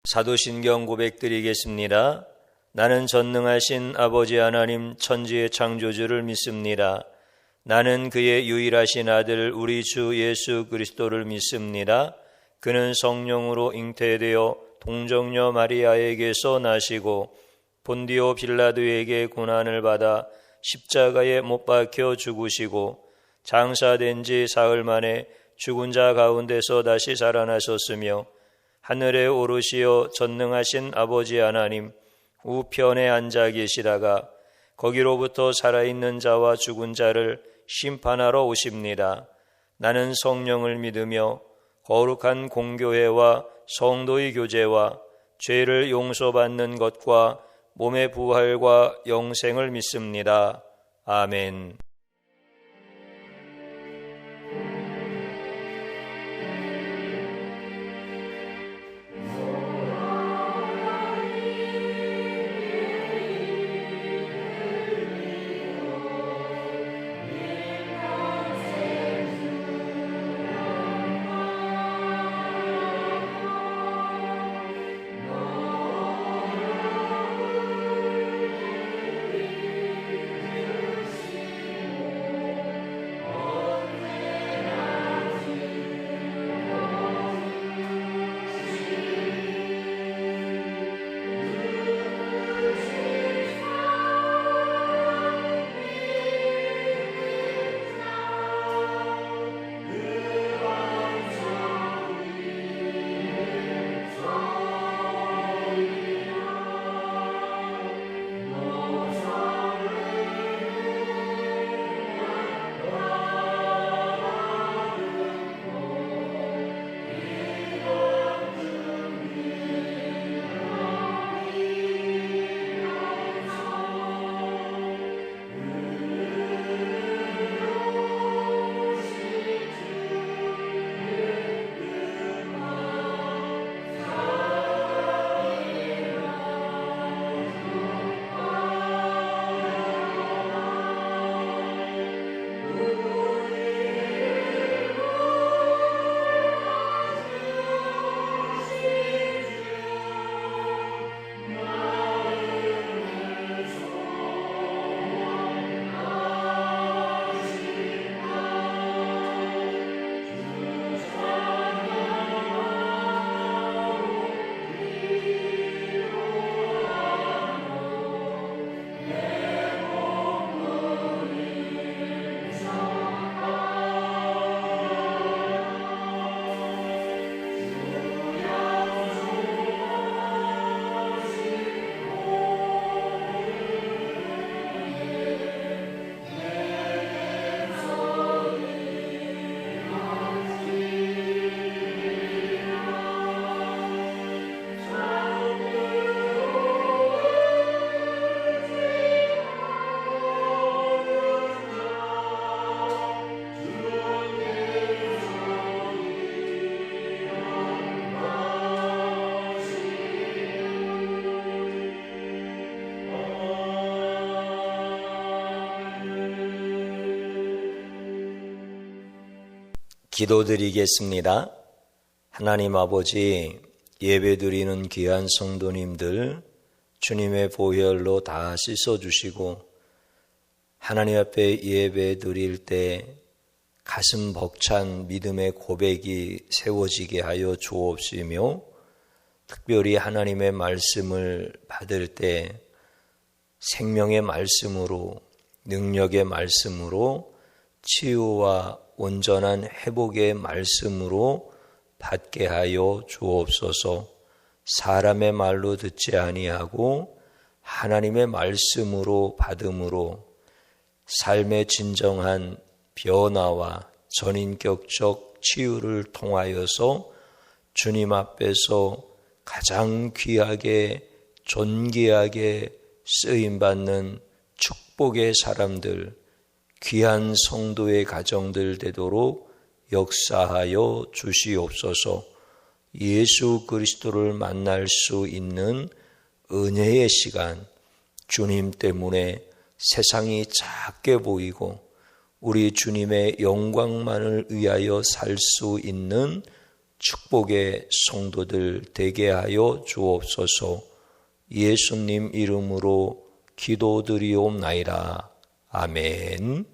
사도신경 고백드리겠습니다. 나는 전능하신 아버지 하나님 천지의 창조주를 믿습니다. 나는 그의 유일하신 아들 우리 주 예수 그리스도를 믿습니다. 그는 성령으로 잉태되어 동정녀 마리아에게서 나시고 본디오 빌라도에게 고난을 받아 십자가에 못 박혀 죽으시고 장사된 지 사흘 만에 죽은 자 가운데서 다시 살아나셨으며 하늘에 오르시어 전능하신 아버지 하나님 우편에 앉아 계시다가 거기로부터 살아있는 자와 죽은 자를 심판하러 오십니다. 나는 성령을 믿으며 거룩한 공교회와 성도의 교제와 죄를 용서받는 것과 몸의 부활과 영생을 믿습니다. 아멘. 기도드리겠습니다. 하나님 아버지, 예배드리는 귀한 성도님들 주님의 보혈로 다 씻어주시고 하나님 앞에 예배드릴 때 가슴 벅찬 믿음의 고백이 세워지게 하여 주옵시며 특별히 하나님의 말씀을 받을 때 생명의 말씀으로 능력의 말씀으로 치유와 온전한 회복의 말씀으로 받게 하여 주옵소서. 사람의 말로 듣지 아니하고 하나님의 말씀으로 받음으로 삶의 진정한 변화와 전인격적 치유를 통하여서 주님 앞에서 가장 귀하게 존귀하게 쓰임받는 축복의 사람들, 귀한 성도의 가정들 되도록 역사하여 주시옵소서. 예수 그리스도를 만날 수 있는 은혜의 시간, 주님 때문에 세상이 작게 보이고 우리 주님의 영광만을 위하여 살 수 있는 축복의 성도들 되게 하여 주옵소서. 예수님 이름으로 기도드리옵나이다. 아멘.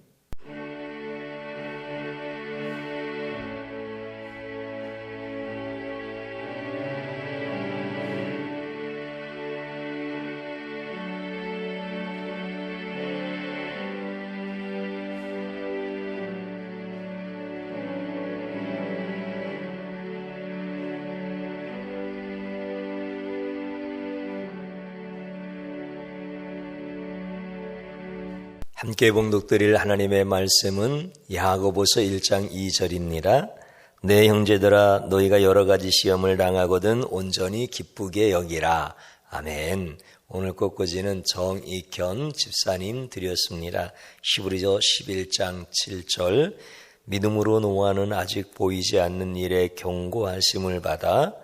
함께 봉독드릴 하나님의 말씀은 야고보서 1장 2절입니다. 내 형제들아 너희가 여러 가지 시험을 당하거든 온전히 기쁘게 여기라. 아멘. 오늘 꽃꽂이는 정익현 집사님 드렸습니다. 히브리서 11장 7절 믿음으로 노아는 아직 보이지 않는 일에 경고하심을 받아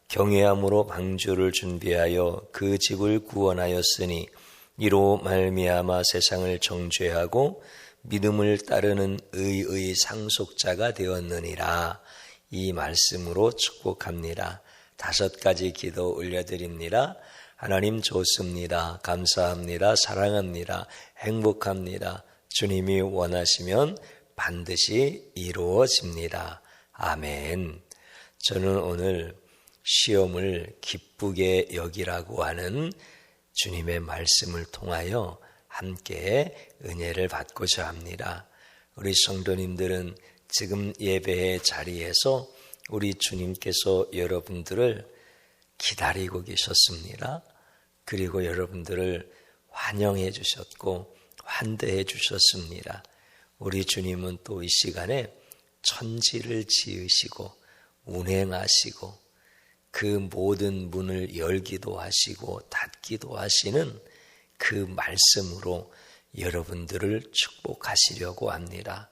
경외함으로 방주를 준비하여 그 집을 구원하였으니 이로 말미암아 세상을 정죄하고 믿음을 따르는 의의 상속자가 되었느니라. 이 말씀으로 축복합니다. 5가지 기도 올려드립니다. 하나님 좋습니다. 감사합니다. 사랑합니다. 행복합니다. 주님이 원하시면 반드시 이루어집니다. 아멘. 저는 오늘 시험을 기쁘게 여기라고 하는 주님의 말씀을 통하여 함께 은혜를 받고자 합니다. 우리 성도님들은 지금 예배의 자리에서 우리 주님께서 여러분들을 기다리고 계셨습니다. 그리고 여러분들을 환영해 주셨고 환대해 주셨습니다. 우리 주님은 또 이 시간에 천지를 지으시고 운행하시고 그 모든 문을 열기도 하시고 닫기도 하시는 그 말씀으로 여러분들을 축복하시려고 합니다.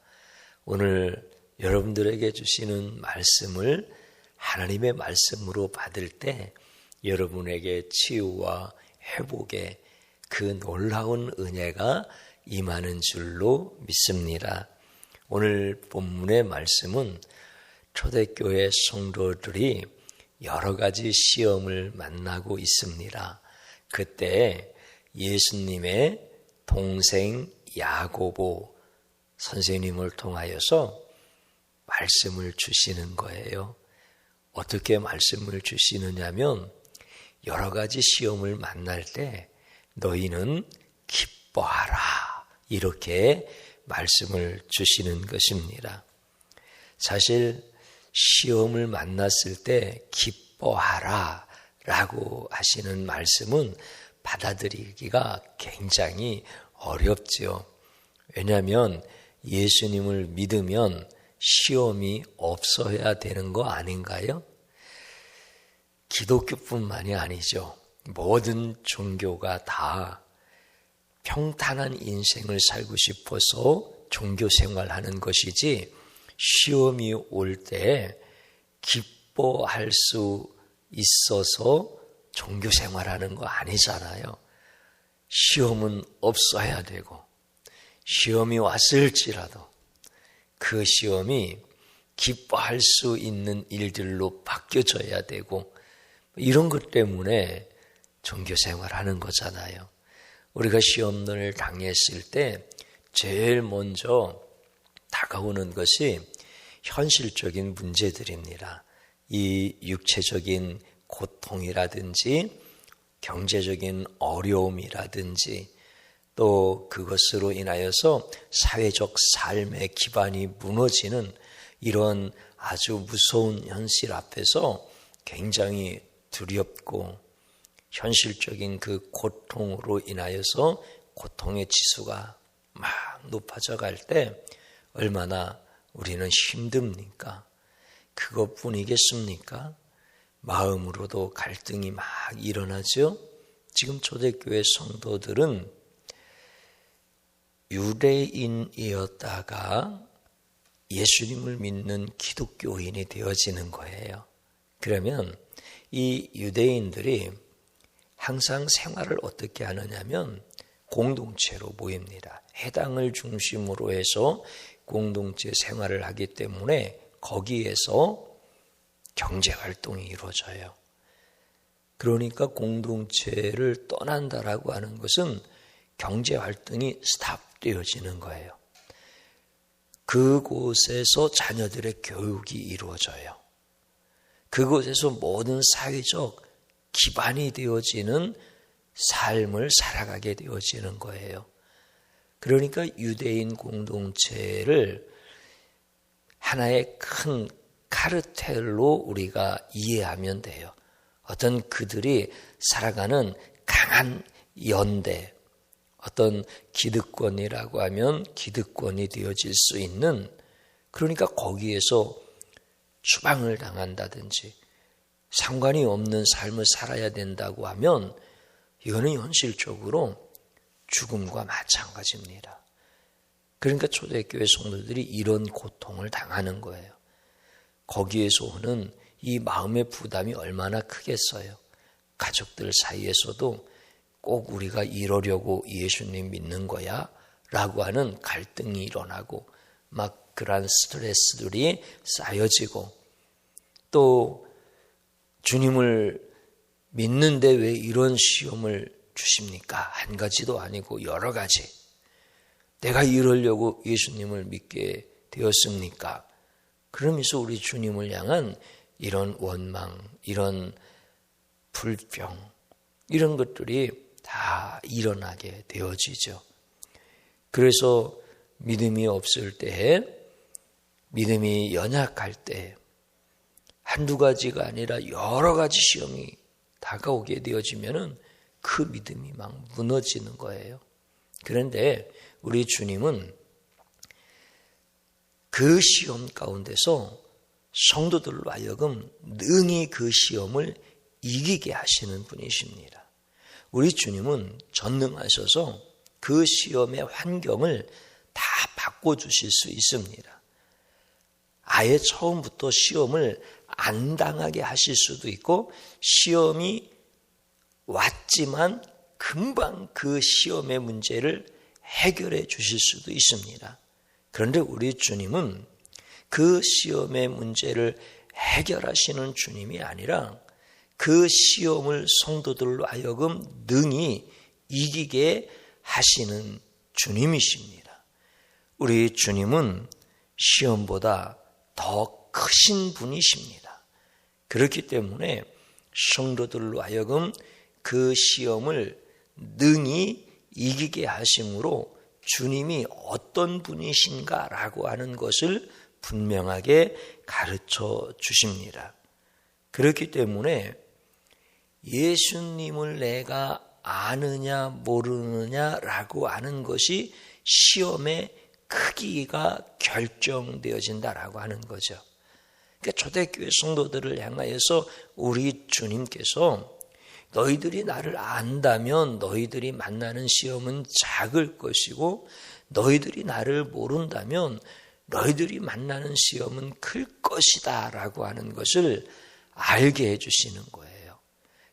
오늘 여러분들에게 주시는 말씀을 하나님의 말씀으로 받을 때 여러분에게 치유와 회복의 그 놀라운 은혜가 임하는 줄로 믿습니다. 오늘 본문의 말씀은 초대교회 성도들이 여러 가지 시험을 만나고 있습니다. 그때 예수님의 동생 야고보 선생님을 통하여서 말씀을 주시는 거예요. 어떻게 말씀을 주시느냐면 여러 가지 시험을 만날 때 너희는 기뻐하라 이렇게 말씀을 주시는 것입니다. 사실 시험을 만났을 때 기뻐하라 라고 하시는 말씀은 받아들이기가 굉장히 어렵죠. 왜냐하면 예수님을 믿으면 시험이 없어야 되는 거 아닌가요? 기독교뿐만이 아니죠. 모든 종교가 다 평탄한 인생을 살고 싶어서 종교 생활하는 것이지 시험이 올 때 기뻐할 수 있어서 종교 생활하는 거 아니잖아요. 시험은 없어야 되고 시험이 왔을지라도 그 시험이 기뻐할 수 있는 일들로 바뀌어져야 되고 이런 것 때문에 종교 생활하는 거잖아요. 우리가 시험을 당했을 때 제일 먼저 다가오는 것이 현실적인 문제들입니다. 이 육체적인 고통이라든지 경제적인 어려움이라든지 또 그것으로 인하여서 사회적 삶의 기반이 무너지는 이런 아주 무서운 현실 앞에서 굉장히 두렵고 현실적인 그 고통으로 인하여서 고통의 지수가 막 높아져 갈 때 얼마나 우리는 힘듭니까? 그것뿐이겠습니까? 마음으로도 갈등이 막 일어나죠. 지금 초대교회 성도들은 유대인이었다가 예수님을 믿는 기독교인이 되어지는 거예요. 그러면 이 유대인들이 항상 생활을 어떻게 하느냐면 공동체로 모입니다. 해당을 중심으로 해서 공동체 생활을 하기 때문에 거기에서 경제활동이 이루어져요. 그러니까 공동체를 떠난다라고 하는 것은 경제활동이 스탑되어지는 거예요. 그곳에서 자녀들의 교육이 이루어져요. 그곳에서 모든 사회적 기반이 되어지는 삶을 살아가게 되어지는 거예요. 그러니까 유대인 공동체를 하나의 큰 카르텔로 우리가 이해하면 돼요. 어떤 그들이 살아가는 강한 연대, 어떤 기득권이라고 하면 기득권이 되어질 수 있는, 그러니까 거기에서 추방을 당한다든지 상관이 없는 삶을 살아야 된다고 하면 이거는 현실적으로 죽음과 마찬가지입니다. 그러니까 초대교회 성도들이 이런 고통을 당하는 거예요. 거기에서 오는 이 마음의 부담이 얼마나 크겠어요. 가족들 사이에서도 꼭 우리가 이러려고 예수님 믿는 거야? 라고 하는 갈등이 일어나고 막 그러한 스트레스들이 쌓여지고 또 주님을 믿는데 왜 이런 시험을 주십니까? 한 가지도 아니고 여러 가지. 내가 이러려고 예수님을 믿게 되었습니까? 그러면서 우리 주님을 향한 이런 원망, 이런 불평, 이런 것들이 다 일어나게 되어지죠. 그래서 믿음이 없을 때, 믿음이 연약할 때 한두 가지가 아니라 여러 가지 시험이 다가오게 되어지면은 그 믿음이 막 무너지는 거예요. 그런데 우리 주님은 그 시험 가운데서 성도들로 하여금 능히 그 시험을 이기게 하시는 분이십니다. 우리 주님은 전능하셔서 그 시험의 환경을 다 바꿔주실 수 있습니다. 아예 처음부터 시험을 안 당하게 하실 수도 있고 시험이 왔지만 금방 그 시험의 문제를 해결해 주실 수도 있습니다. 그런데 우리 주님은 그 시험의 문제를 해결하시는 주님이 아니라 그 시험을 성도들로 하여금 능히 이기게 하시는 주님이십니다. 우리 주님은 시험보다 더 크신 분이십니다. 그렇기 때문에 성도들로 하여금 그 시험을 능히 이기게 하심으로 주님이 어떤 분이신가라고 하는 것을 분명하게 가르쳐 주십니다. 그렇기 때문에 예수님을 내가 아느냐 모르느냐라고 하는 것이 시험의 크기가 결정되어진다라고 하는 거죠. 그러니까 초대교회 성도들을 향하여서 우리 주님께서 너희들이 나를 안다면 너희들이 만나는 시험은 작을 것이고 너희들이 나를 모른다면 너희들이 만나는 시험은 클 것이다 라고 하는 것을 알게 해주시는 거예요.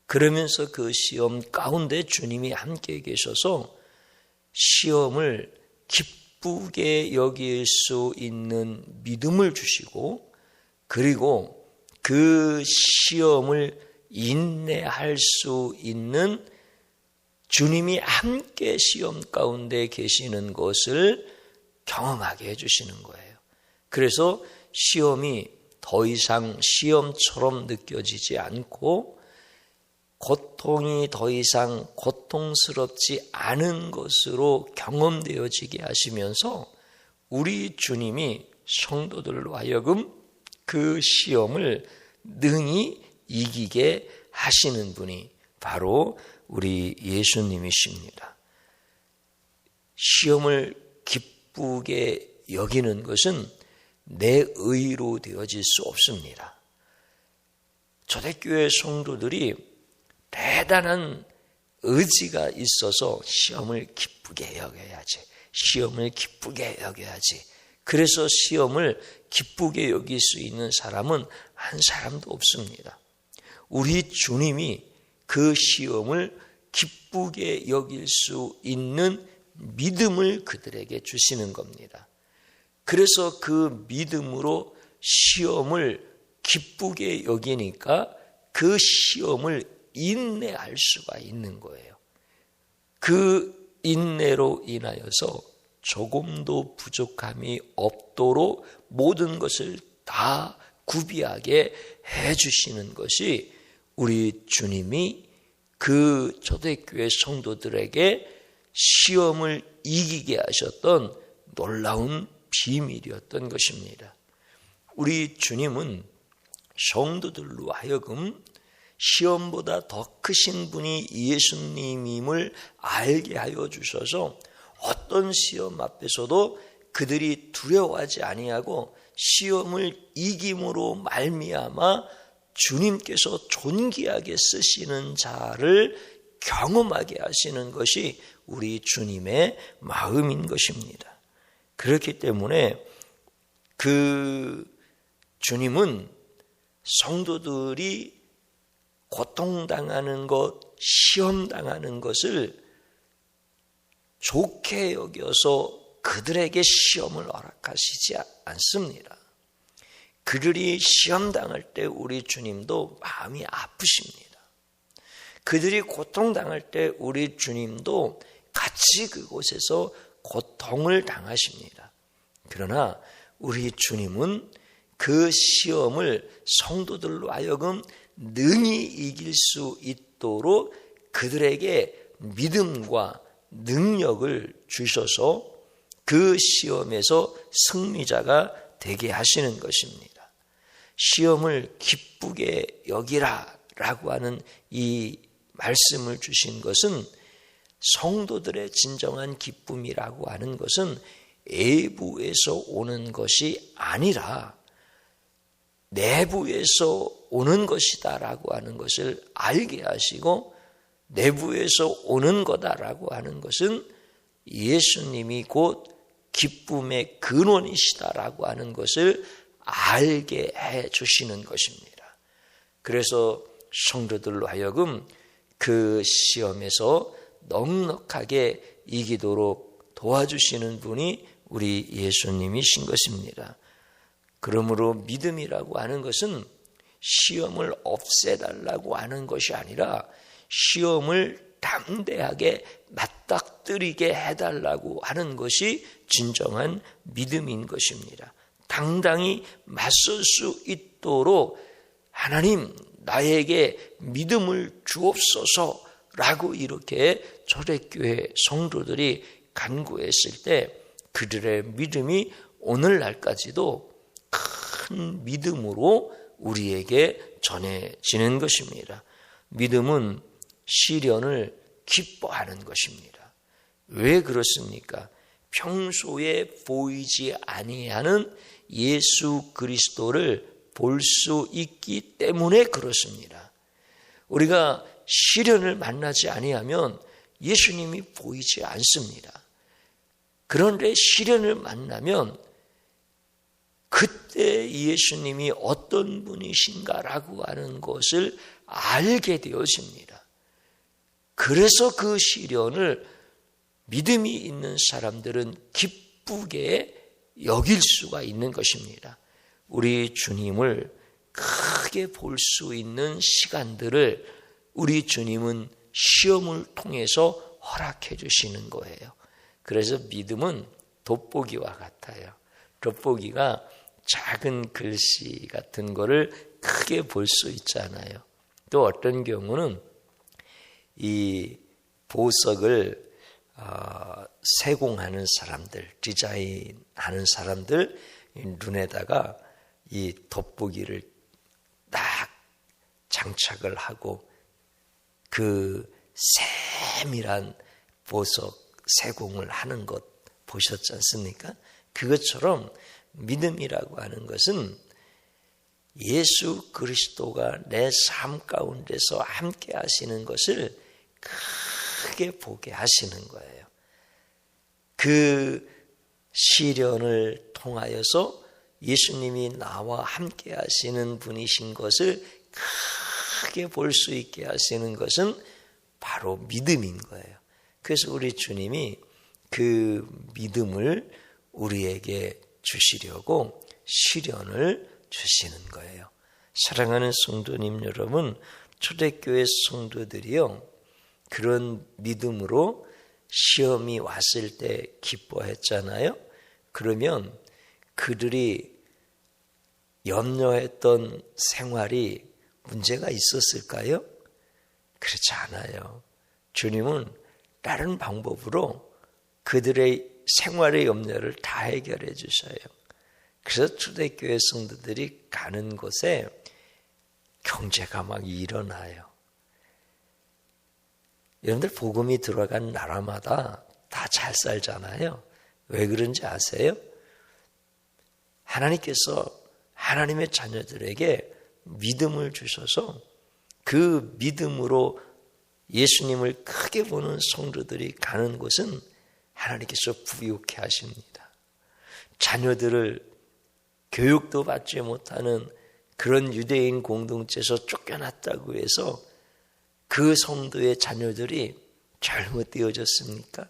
그러면서 그 시험 가운데 주님이 함께 계셔서 시험을 기쁘게 여길 수 있는 믿음을 주시고 그리고 그 시험을 인내할 수 있는 주님이 함께 시험 가운데 계시는 것을 경험하게 해주시는 거예요. 그래서 시험이 더 이상 시험처럼 느껴지지 않고 고통이 더 이상 고통스럽지 않은 것으로 경험되어지게 하시면서 우리 주님이 성도들로 하여금 그 시험을 능히 이기게 하시는 분이 바로 우리 예수님이십니다. 시험을 기쁘게 여기는 것은 내 의로 되어질 수 없습니다. 초대교회 성도들이 대단한 의지가 있어서 시험을 기쁘게 여겨야지, 시험을 기쁘게 여겨야지 그래서 시험을 기쁘게 여길 수 있는 사람은 한 사람도 없습니다. 우리 주님이 그 시험을 기쁘게 여길 수 있는 믿음을 그들에게 주시는 겁니다. 그래서 그 믿음으로 시험을 기쁘게 여기니까 그 시험을 인내할 수가 있는 거예요. 그 인내로 인하여서 조금도 부족함이 없도록 모든 것을 다 구비하게 해주시는 것이 우리 주님이 그 초대교회 성도들에게 시험을 이기게 하셨던 놀라운 비밀이었던 것입니다. 우리 주님은 성도들로 하여금 시험보다 더 크신 분이 예수님임을 알게 하여 주셔서 어떤 시험 앞에서도 그들이 두려워하지 아니하고 시험을 이김으로 말미암아 주님께서 존귀하게 쓰시는 자를 경험하게 하시는 것이 우리 주님의 마음인 것입니다. 그렇기 때문에 그 주님은 성도들이 고통당하는 것, 시험당하는 것을 좋게 여겨서 그들에게 시험을 허락하시지 않습니다. 그들이 시험당할 때 우리 주님도 마음이 아프십니다. 그들이 고통당할 때 우리 주님도 같이 그곳에서 고통을 당하십니다. 그러나 우리 주님은 그 시험을 성도들로 하여금 능히 이길 수 있도록 그들에게 믿음과 능력을 주셔서 그 시험에서 승리자가 되게 하시는 것입니다. 시험을 기쁘게 여기라 라고 하는 이 말씀을 주신 것은 성도들의 진정한 기쁨이라고 하는 것은 외부에서 오는 것이 아니라 내부에서 오는 것이다라고 하는 것을 알게 하시고 내부에서 오는 거다라고 하는 것은 예수님이 곧 기쁨의 근원이시다라고 하는 것을 알게 해 주시는 것입니다. 그래서 성도들로 하여금 그 시험에서 넉넉하게 이기도록 도와주시는 분이 우리 예수님이신 것입니다. 그러므로 믿음이라고 하는 것은 시험을 없애달라고 하는 것이 아니라 시험을 담대하게 맞닥뜨리게 해달라고 하는 것이 진정한 믿음인 것입니다. 당당히 맞설 수 있도록 하나님 나에게 믿음을 주옵소서라고 이렇게 초대교회 성도들이 간구했을 때 그들의 믿음이 오늘날까지도 큰 믿음으로 우리에게 전해지는 것입니다. 믿음은 시련을 기뻐하는 것입니다. 왜 그렇습니까? 평소에 보이지 아니하는 예수 그리스도를 볼 수 있기 때문에 그렇습니다. 우리가 시련을 만나지 아니하면 예수님이 보이지 않습니다. 그런데 시련을 만나면 그때 예수님이 어떤 분이신가라고 하는 것을 알게 되어집니다. 그래서 그 시련을 믿음이 있는 사람들은 기쁘게 여길 수가 있는 것입니다. 우리 주님을 크게 볼 수 있는 시간들을 우리 주님은 시험을 통해서 허락해 주시는 거예요. 그래서 믿음은 돋보기와 같아요. 돋보기가 작은 글씨 같은 거를 크게 볼 수 있잖아요. 또 어떤 경우는 이 보석을 세공하는 사람들, 디자인하는 사람들 눈에다가 이 돋보기를 딱 장착을 하고 그 세밀한 보석 세공을 하는 것 보셨지 않습니까? 그것처럼 믿음이라고 하는 것은 예수 그리스도가 내 삶 가운데서 함께 하시는 것을 크게 보게 하시는 거예요. 그 시련을 통하여서 예수님이 나와 함께 하시는 분이신 것을 크게 볼 수 있게 하시는 것은 바로 믿음인 거예요. 그래서 우리 주님이 그 믿음을 우리에게 주시려고 시련을 주시는 거예요. 사랑하는 성도님 여러분, 초대교회 성도들이요, 그런 믿음으로 시험이 왔을 때 기뻐했잖아요. 그러면 그들이 염려했던 생활이 문제가 있었을까요? 그렇지 않아요. 주님은 다른 방법으로 그들의 생활의 염려를 다 해결해 주셔요. 그래서 초대교회 성도들이 가는 곳에 경제가 막 일어나요. 여러분들 복음이 들어간 나라마다 다 잘 살잖아요. 왜 그런지 아세요? 하나님께서 하나님의 자녀들에게 믿음을 주셔서 그 믿음으로 예수님을 크게 보는 성도들이 가는 곳은 하나님께서 부유케 하십니다. 자녀들을 교육도 받지 못하는 그런 유대인 공동체에서 쫓겨났다고 해서 그 성도의 자녀들이 잘못되어졌습니까?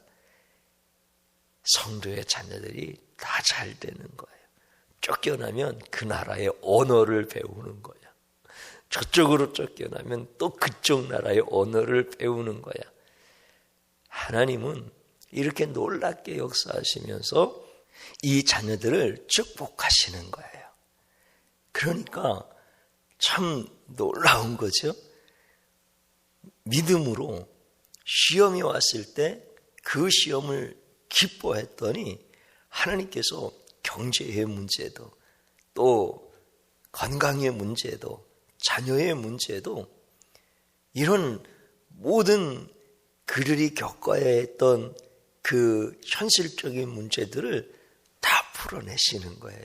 성도의 자녀들이 다 잘 되는 거예요. 쫓겨나면 그 나라의 언어를 배우는 거야. 저쪽으로 쫓겨나면 또 그쪽 나라의 언어를 배우는 거야. 하나님은 이렇게 놀랍게 역사하시면서 이 자녀들을 축복하시는 거예요. 그러니까 참 놀라운 거죠. 믿음으로 시험이 왔을 때 그 시험을 기뻐했더니 하나님께서 경제의 문제도 또 건강의 문제도 자녀의 문제도 이런 모든 그들이 겪어야 했던 그 현실적인 문제들을 다 풀어내시는 거예요.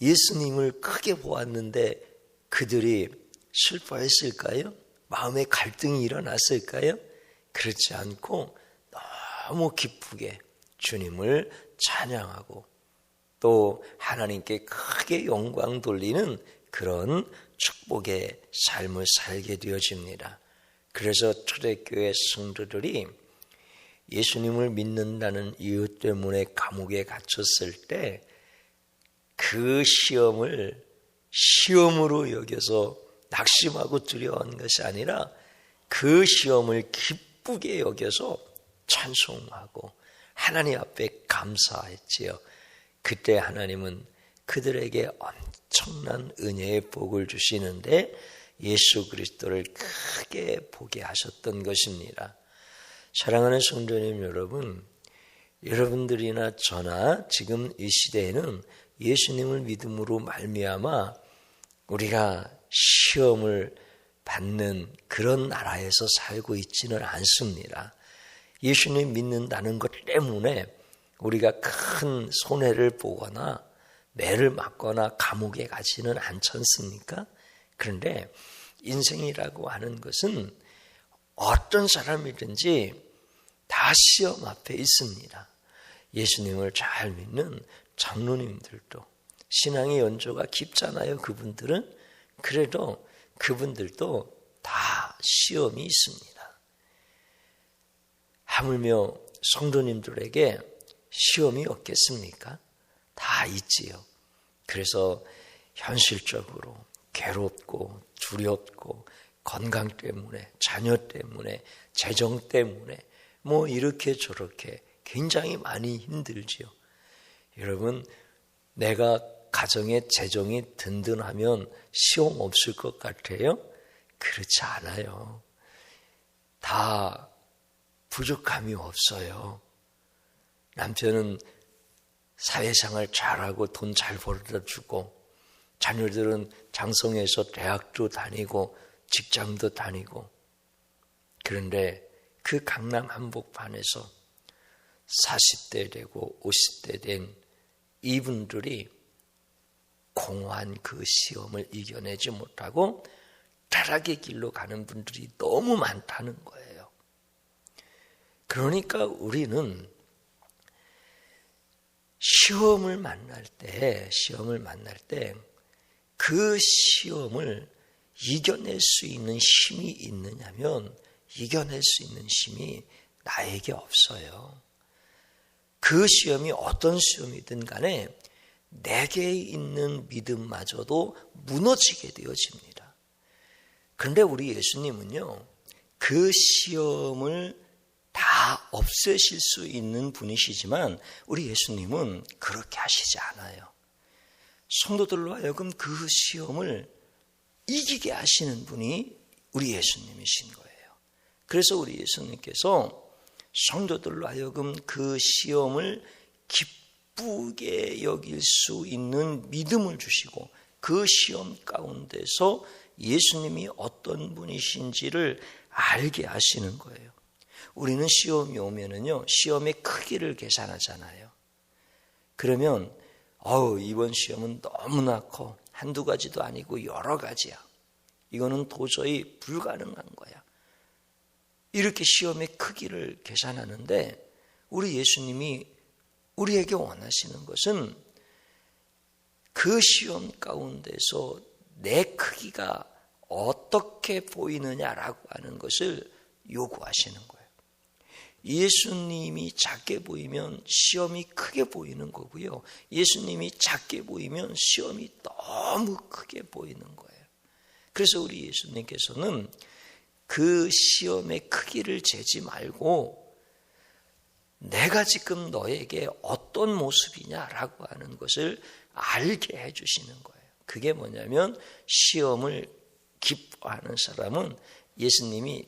예수님을 크게 보았는데 그들이 슬퍼했을까요? 마음에 갈등이 일어났을까요? 그렇지 않고 너무 기쁘게 주님을 찬양하고 또 하나님께 크게 영광 돌리는 그런 축복의 삶을 살게 되어집니다. 그래서 초대교회 성도들이 예수님을 믿는다는 이유 때문에 감옥에 갇혔을 때 그 시험을 시험으로 여겨서 낙심하고 두려워한 것이 아니라 그 시험을 기쁘게 여겨서 찬송하고 하나님 앞에 감사했지요. 그때 하나님은 그들에게 엄청난 은혜의 복을 주시는데 예수 그리스도를 크게 보게 하셨던 것입니다. 사랑하는 성도님 여러분, 여러분들이나 저나 지금 이 시대에는 예수님을 믿음으로 말미암아 우리가 시험을 받는 그런 나라에서 살고 있지는 않습니다. 예수님 믿는다는 것 때문에 우리가 큰 손해를 보거나 매를 맞거나 감옥에 가지는 않지 않습니까? 그런데 인생이라고 하는 것은 어떤 사람이든지 다 시험 앞에 있습니다. 예수님을 잘 믿는 장로님들도 신앙의 연조가 깊잖아요. 그분들은. 그래도 그분들도 다 시험이 있습니다. 하물며 성도님들에게 시험이 없겠습니까? 다 있지요. 그래서 현실적으로 괴롭고 두렵고 건강 때문에 자녀 때문에 재정 때문에 뭐 이렇게 저렇게 굉장히 많이 힘들지요. 여러분, 내가 가정의 재정이 든든하면 시험 없을 것 같아요? 그렇지 않아요. 다 부족함이 없어요. 남편은 사회생활 잘하고 돈 잘 벌어다 주고 자녀들은 장성해서 대학도 다니고 직장도 다니고 그런데 그 강남 한복판에서 40대 되고 50대 된 이분들이 공허한 그 시험을 이겨내지 못하고 타락의 길로 가는 분들이 너무 많다는 거예요. 그러니까 우리는 시험을 만날 때 그 시험을 이겨낼 수 있는 힘이 있느냐면 이겨낼 수 있는 힘이 나에게 없어요. 그 시험이 어떤 시험이든 간에 내게 있는 믿음마저도 무너지게 되어집니다. 그런데 우리 예수님은요, 그 시험을 다 없애실 수 있는 분이시지만 우리 예수님은 그렇게 하시지 않아요. 성도들로 하여금 그 시험을 이기게 하시는 분이 우리 예수님이신 거예요. 그래서 우리 예수님께서 성도들로 하여금 그 시험을 기쁘게 여길 수 있는 믿음을 주시고 그 시험 가운데서 예수님이 어떤 분이신지를 알게 하시는 거예요. 우리는 시험이 오면은요, 시험의 크기를 계산하잖아요. 그러면 이번 시험은 너무나 커. 한두 가지도 아니고 여러 가지야. 이거는 도저히 불가능한 거야. 이렇게 시험의 크기를 계산하는데 우리 예수님이 우리에게 원하시는 것은 그 시험 가운데서 내 크기가 어떻게 보이느냐라고 하는 것을 요구하시는 거예요. 예수님이 작게 보이면 시험이 크게 보이는 거고요. 예수님이 작게 보이면 시험이 너무 크게 보이는 거예요. 그래서 우리 예수님께서는 그 시험의 크기를 재지 말고 내가 지금 너에게 어떤 모습이냐라고 하는 것을 알게 해주시는 거예요. 그게 뭐냐면 시험을 기뻐하는 사람은 예수님이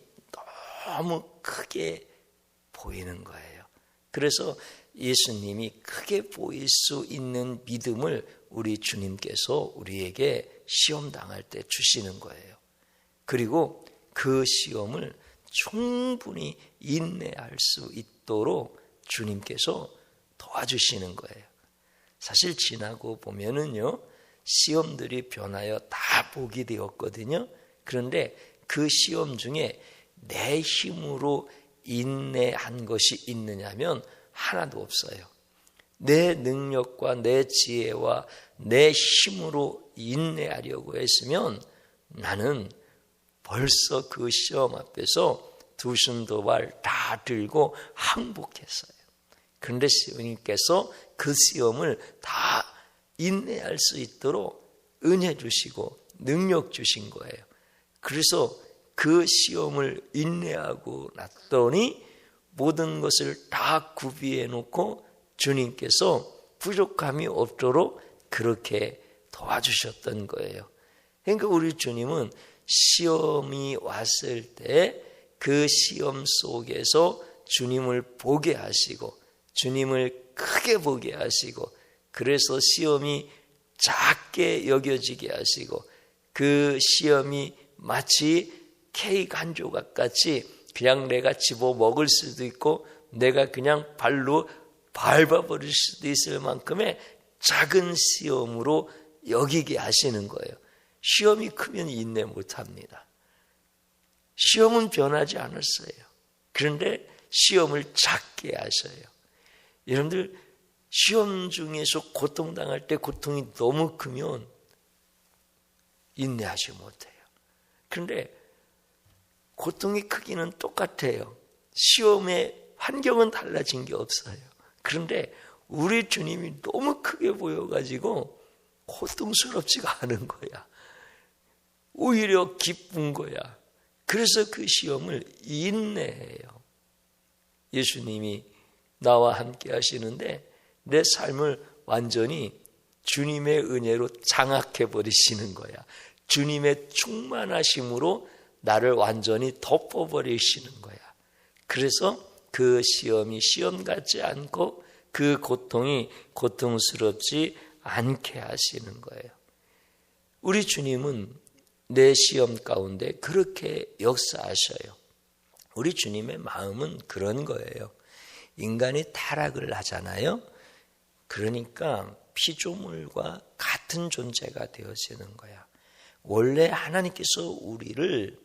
너무 크게 보이는 거예요. 그래서 예수님이 크게 보일 수 있는 믿음을 우리 주님께서 우리에게 시험 당할 때 주시는 거예요. 그리고 그 시험을 충분히 인내할 수 있도록 주님께서 도와주시는 거예요. 사실 지나고 보면은요, 시험들이 변하여 다 복이 되었거든요. 그런데 그 시험 중에 내 힘으로 인내한 것이 있느냐면 하나도 없어요. 내 능력과 내 지혜와 내 힘으로 인내하려고 했으면 나는 벌써 그 시험 앞에서 두 손 두 발 다 들고 항복했어요. 그런데 주님께서 그 시험을 다 인내할 수 있도록 은혜 주시고 능력 주신 거예요. 그래서 그 시험을 인내하고 났더니 모든 것을 다 구비해 놓고 주님께서 부족함이 없도록 그렇게 도와주셨던 거예요. 그러니까 우리 주님은 시험이 왔을 때 그 시험 속에서 주님을 보게 하시고 주님을 크게 보게 하시고 그래서 시험이 작게 여겨지게 하시고 그 시험이 마치 케이크 한 조각 같이 그냥 내가 집어 먹을 수도 있고 내가 그냥 발로 밟아버릴 수도 있을 만큼의 작은 시험으로 여기게 하시는 거예요. 시험이 크면 인내 못합니다. 시험은 변하지 않았어요. 그런데 시험을 작게 하셔요. 여러분들 시험 중에서 고통당할 때 고통이 너무 크면 인내하지 못해요. 그런데 고통의 크기는 똑같아요. 시험의 환경은 달라진 게 없어요. 그런데 우리 주님이 너무 크게 보여가지고 고통스럽지가 않은 거야. 오히려 기쁜 거야. 그래서 그 시험을 인내해요. 예수님이 나와 함께 하시는데 내 삶을 완전히 주님의 은혜로 장악해 버리시는 거야. 주님의 충만하심으로 나를 완전히 덮어버리시는 거야. 그래서 그 시험이 시험 같지 않고 그 고통이 고통스럽지 않게 하시는 거예요. 우리 주님은 내 시험 가운데 그렇게 역사하셔요. 우리 주님의 마음은 그런 거예요. 인간이 타락을 하잖아요. 그러니까 피조물과 같은 존재가 되어지는 거야. 원래 하나님께서 우리를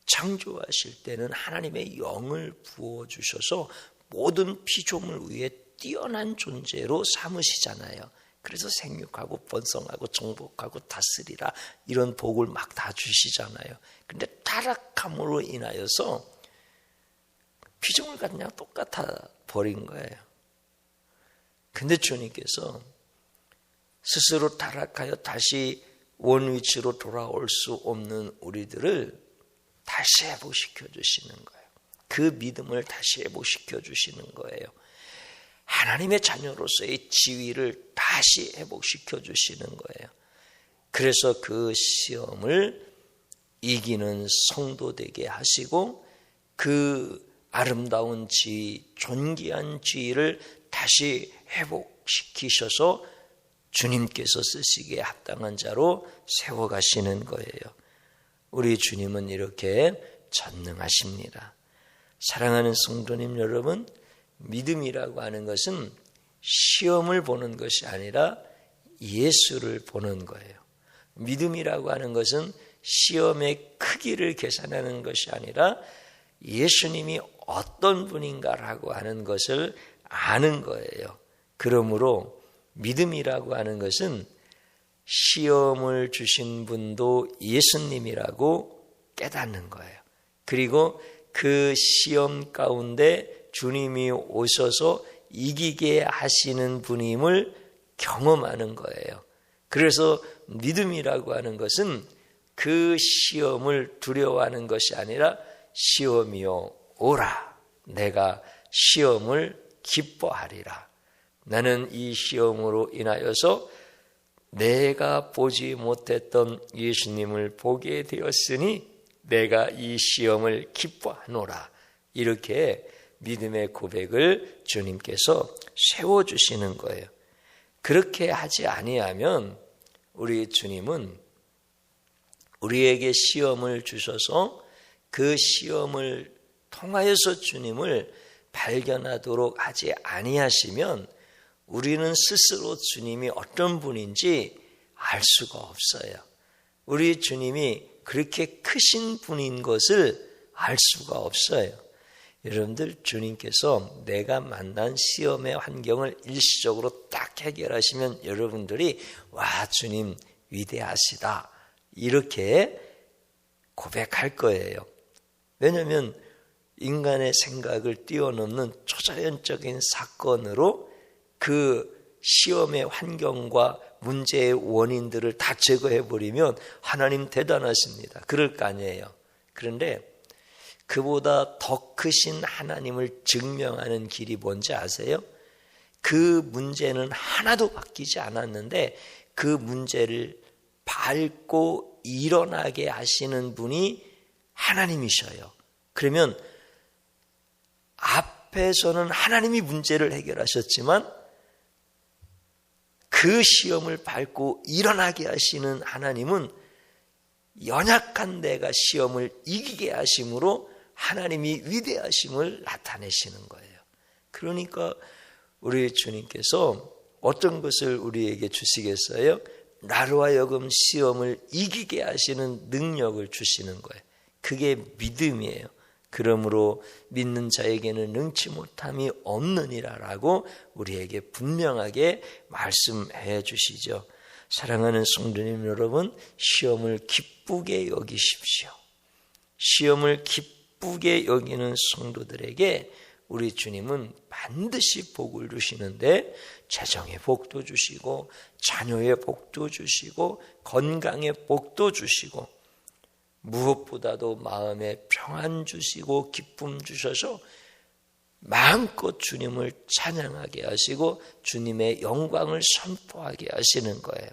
창조하실 때는 하나님의 영을 부어주셔서 모든 피조물 위에 뛰어난 존재로 삼으시잖아요. 그래서 생육하고 번성하고 정복하고 다스리라 이런 복을 막 다 주시잖아요. 근데 타락함으로 인하여서 피조물 그냥 똑같아 버린 거예요. 근데 주님께서 스스로 타락하여 다시 원위치로 돌아올 수 없는 우리들을 다시 회복시켜 주시는 거예요. 그 믿음을 다시 회복시켜 주시는 거예요. 하나님의 자녀로서의 지위를 다시 회복시켜 주시는 거예요. 그래서 그 시험을 이기는 성도 되게 하시고 그 아름다운 지위, 존귀한 지위를 다시 회복시키셔서 주님께서 쓰시기에 합당한 자로 세워가시는 거예요. 우리 주님은 이렇게 전능하십니다. 사랑하는 성도님 여러분, 믿음이라고 하는 것은 시험을 보는 것이 아니라 예수를 보는 거예요. 믿음이라고 하는 것은 시험의 크기를 계산하는 것이 아니라 예수님이 어떤 분인가라고 하는 것을 아는 거예요. 그러므로 믿음이라고 하는 것은 시험을 주신 분도 예수님이라고 깨닫는 거예요. 그리고 그 시험 가운데 주님이 오셔서 이기게 하시는 분임을 경험하는 거예요. 그래서 믿음이라고 하는 것은 그 시험을 두려워하는 것이 아니라 시험이여 오라, 내가 시험을 기뻐하리라. 나는 이 시험으로 인하여서 내가 보지 못했던 예수님을 보게 되었으니 내가 이 시험을 기뻐하노라. 이렇게 믿음의 고백을 주님께서 세워주시는 거예요. 그렇게 하지 아니하면 우리 주님은 우리에게 시험을 주셔서 그 시험을 통하여서 주님을 발견하도록 하지 아니하시면 우리는 스스로 주님이 어떤 분인지 알 수가 없어요. 우리 주님이 그렇게 크신 분인 것을 알 수가 없어요. 여러분들, 주님께서 내가 만난 시험의 환경을 일시적으로 딱 해결하시면 여러분들이 와, 주님 위대하시다 이렇게 고백할 거예요. 왜냐하면 인간의 생각을 뛰어넘는 초자연적인 사건으로 그 시험의 환경과 문제의 원인들을 다 제거해버리면 하나님 대단하십니다. 그럴 거 아니에요. 그런데 그보다 더 크신 하나님을 증명하는 길이 뭔지 아세요? 그 문제는 하나도 바뀌지 않았는데 그 문제를 밟고 일어나게 하시는 분이 하나님이셔요. 그러면 앞에서는 하나님이 문제를 해결하셨지만 그 시험을 밟고 일어나게 하시는 하나님은 연약한 내가 시험을 이기게 하심으로 하나님이 위대하심을 나타내시는 거예요. 그러니까 우리 주님께서 어떤 것을 우리에게 주시겠어요? 나로 하여금 시험을 이기게 하시는 능력을 주시는 거예요. 그게 믿음이에요. 그러므로 믿는 자에게는 능치 못함이 없느니라라고 우리에게 분명하게 말씀해 주시죠. 사랑하는 성도님 여러분, 시험을 기쁘게 여기십시오. 시험을 기쁘게 여기는 성도들에게 우리 주님은 반드시 복을 주시는데 재정의 복도 주시고 자녀의 복도 주시고 건강의 복도 주시고 무엇보다도 마음에 평안 주시고 기쁨 주셔서 마음껏 주님을 찬양하게 하시고 주님의 영광을 선포하게 하시는 거예요.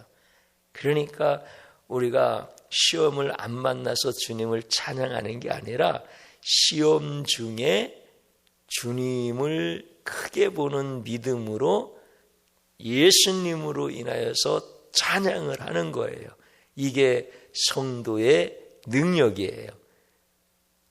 그러니까 우리가 시험을 안 만나서 주님을 찬양하는 게 아니라 시험 중에 주님을 크게 보는 믿음으로 예수님으로 인하여서 찬양을 하는 거예요. 이게 성도의 능력이에요.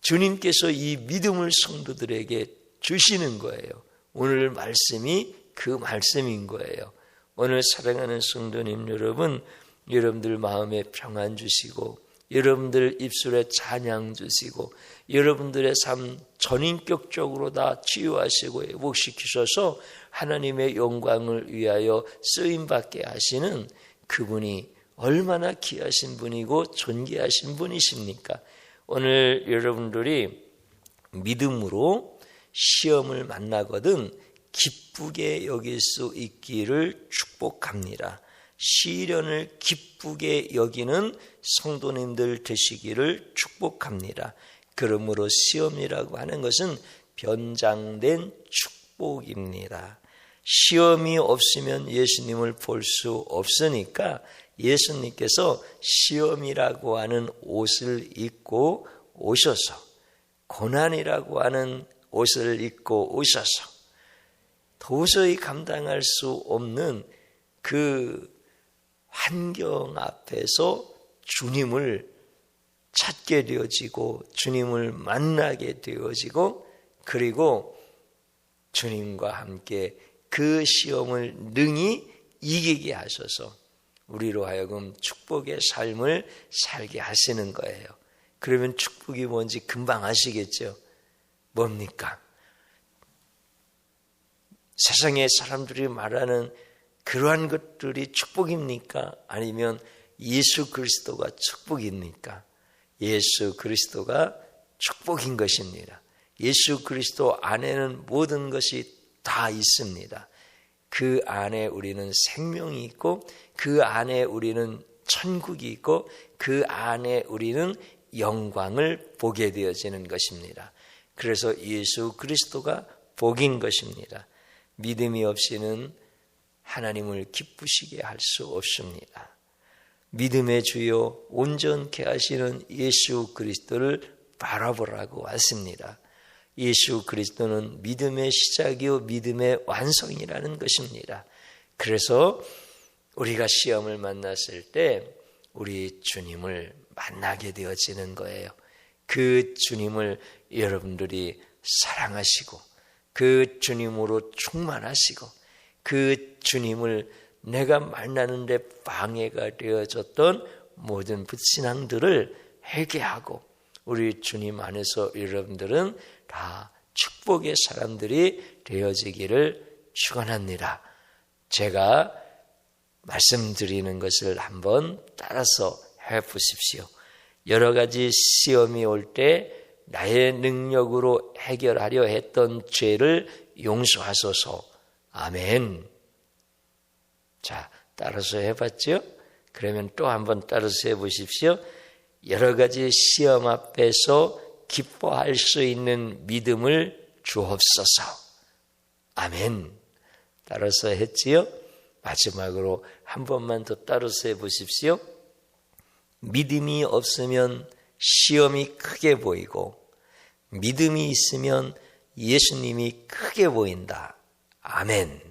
주님께서 이 믿음을 성도들에게 주시는 거예요. 오늘 말씀이 그 말씀인 거예요. 오늘 사랑하는 성도님 여러분, 여러분들 마음에 평안 주시고 여러분들 입술에 찬양 주시고 여러분들의 삶 전인격적으로 다 치유하시고 회복시키셔서 하나님의 영광을 위하여 쓰임받게 하시는 그분이 얼마나 귀하신 분이고 존귀하신 분이십니까? 오늘 여러분들이 믿음으로 시험을 만나거든 기쁘게 여길 수 있기를 축복합니다. 시련을 기쁘게 여기는 성도님들 되시기를 축복합니다. 그러므로 시험이라고 하는 것은 변장된 축복입니다. 시험이 없으면 예수님을 볼 수 없으니까 예수님께서 시험이라고 하는 옷을 입고 오셔서 고난이라고 하는 옷을 입고 오셔서 도저히 감당할 수 없는 그 환경 앞에서 주님을 찾게 되어지고 주님을 만나게 되어지고 그리고 주님과 함께 그 시험을 능히 이기게 하셔서 우리로 하여금 축복의 삶을 살게 하시는 거예요. 그러면 축복이 뭔지 금방 아시겠죠? 뭡니까? 세상의 사람들이 말하는 그러한 것들이 축복입니까? 아니면 예수 그리스도가 축복입니까? 예수 그리스도가 축복인 것입니다. 예수 그리스도 안에는 모든 것이 다 있습니다. 그 안에 우리는 생명이 있고 그 안에 우리는 천국이 있고 그 안에 우리는 영광을 보게 되어지는 것입니다. 그래서 예수 그리스도가 복인 것입니다. 믿음이 없이는 하나님을 기쁘시게 할 수 없습니다. 믿음의 주요 온전케 하시는 예수 그리스도를 바라보라고 하십니다. 예수 그리스도는 믿음의 시작이요 믿음의 완성이라는 것입니다. 그래서 우리가 시험을 만났을 때 우리 주님을 만나게 되어지는 거예요. 그 주님을 여러분들이 사랑하시고 그 주님으로 충만하시고 그 주님을 내가 만나는데 방해가 되어졌던 모든 불신앙들을 회개하고 우리 주님 안에서 여러분들은 다 축복의 사람들이 되어지기를 축원합니다. 제가 말씀드리는 것을 한번 따라서 해보십시오. 여러 가지 시험이 올 때 나의 능력으로 해결하려 했던 죄를 용서하소서. 아멘. 자, 따라서 해봤죠? 그러면 또 한번 따라서 해보십시오. 여러 가지 시험 앞에서 기뻐할 수 있는 믿음을 주옵소서. 아멘. 따라서 했지요? 마지막으로 한 번만 더 따라서 해보십시오. 믿음이 없으면 시험이 크게 보이고 믿음이 있으면 예수님이 크게 보인다. 아멘.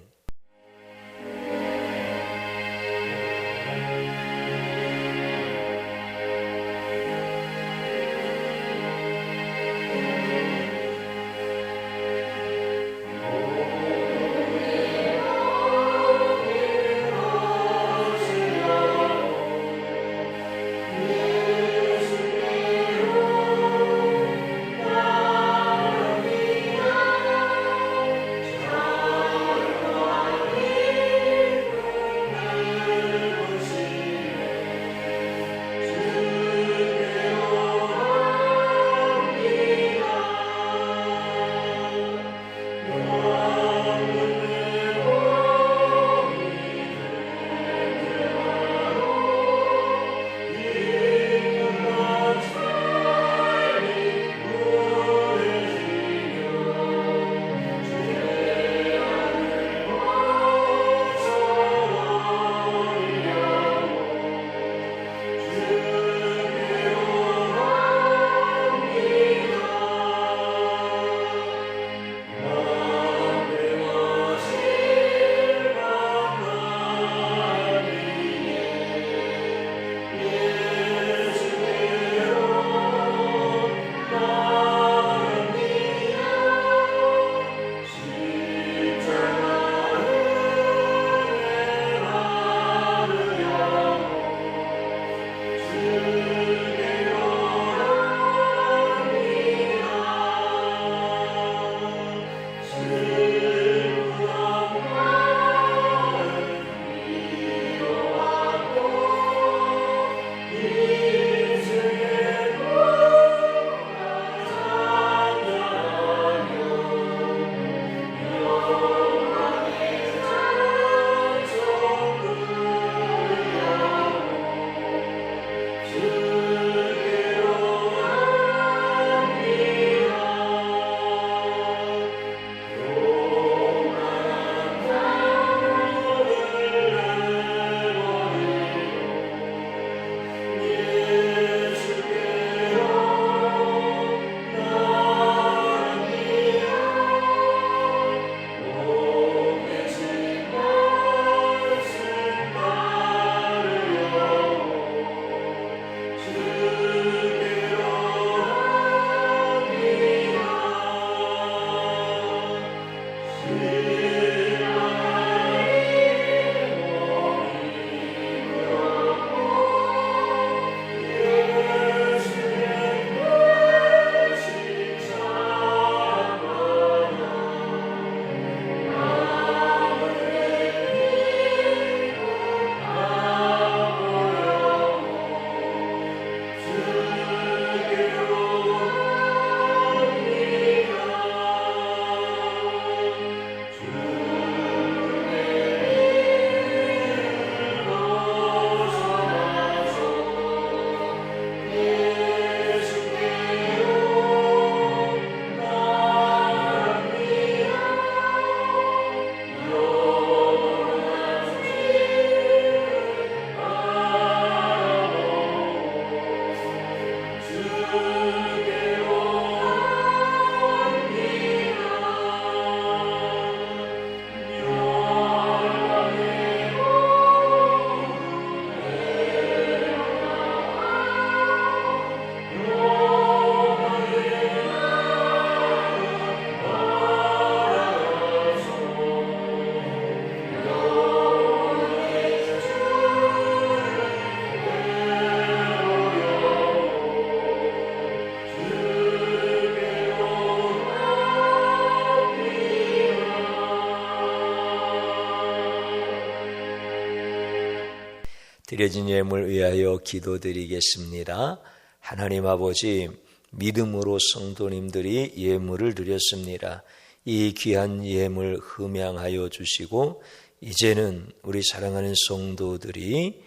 드려진 예물 위하여 기도드리겠습니다. 하나님 아버지, 믿음으로 성도님들이 예물을 드렸습니다. 이 귀한 예물 흠양하여 주시고 이제는 우리 사랑하는 성도들이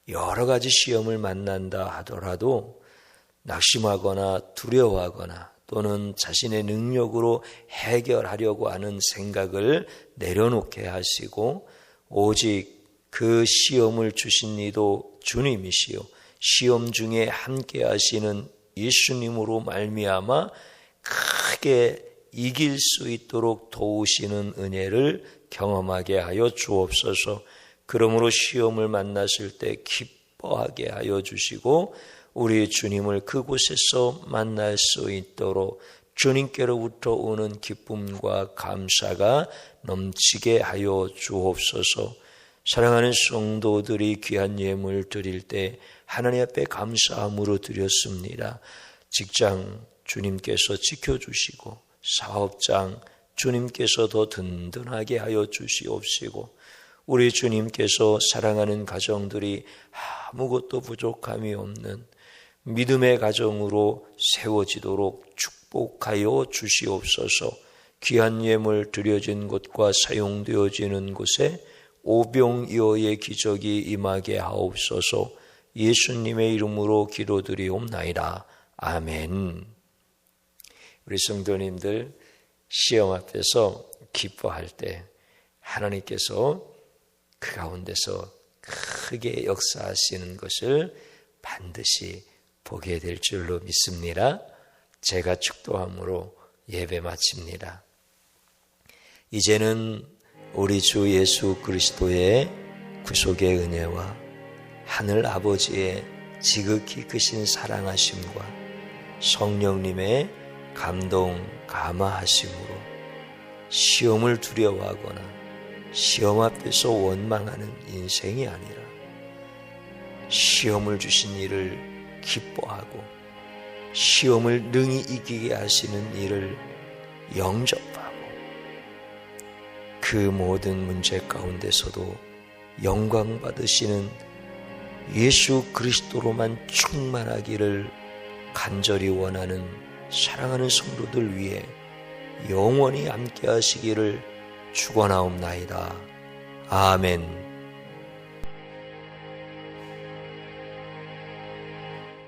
여러 가지 시험을 만난다 하더라도 낙심하거나 두려워하거나 또는 자신의 능력으로 해결하려고 하는 생각을 내려놓게 하시고 오직 그 시험을 주신 이도 주님이시요 시험 중에 함께 하시는 예수님으로 말미암아 크게 이길 수 있도록 도우시는 은혜를 경험하게 하여 주옵소서. 그러므로 시험을 만났을 때 기뻐하게 하여 주시고 우리 주님을 그곳에서 만날 수 있도록 주님께로부터 오는 기쁨과 감사가 넘치게 하여 주옵소서. 사랑하는 성도들이 귀한 예물 드릴 때 하나님 앞에 감사함으로 드렸습니다. 직장 주님께서 지켜주시고 사업장 주님께서 더 든든하게 하여 주시옵시고 우리 주님께서 사랑하는 가정들이 아무것도 부족함이 없는 믿음의 가정으로 세워지도록 축복하여 주시옵소서. 귀한 예물 드려진 곳과 사용되어지는 곳에 오병이어의 기적이 임하게 하옵소서. 예수님의 이름으로 기도드리옵나이다. 아멘. 우리 성도님들 시험 앞에서 기뻐할 때 하나님께서 그 가운데서 크게 역사하시는 것을 반드시 보게 될 줄로 믿습니다. 제가 축도함으로 예배 마칩니다. 이제는 우리 주 예수 그리스도의 구속의 은혜와 하늘 아버지의 지극히 크신 사랑하심과 성령님의 감동 감화하심으로 시험을 두려워하거나 시험 앞에서 원망하는 인생이 아니라 시험을 주신 이를 기뻐하고 시험을 능히 이기게 하시는 이를 영접하고 그 모든 문제 가운데서도 영광 받으시는 예수 그리스도로만 충만하기를 간절히 원하는 사랑하는 성도들 위해 영원히 함께 하시기를 축원하옵나이다. 아멘.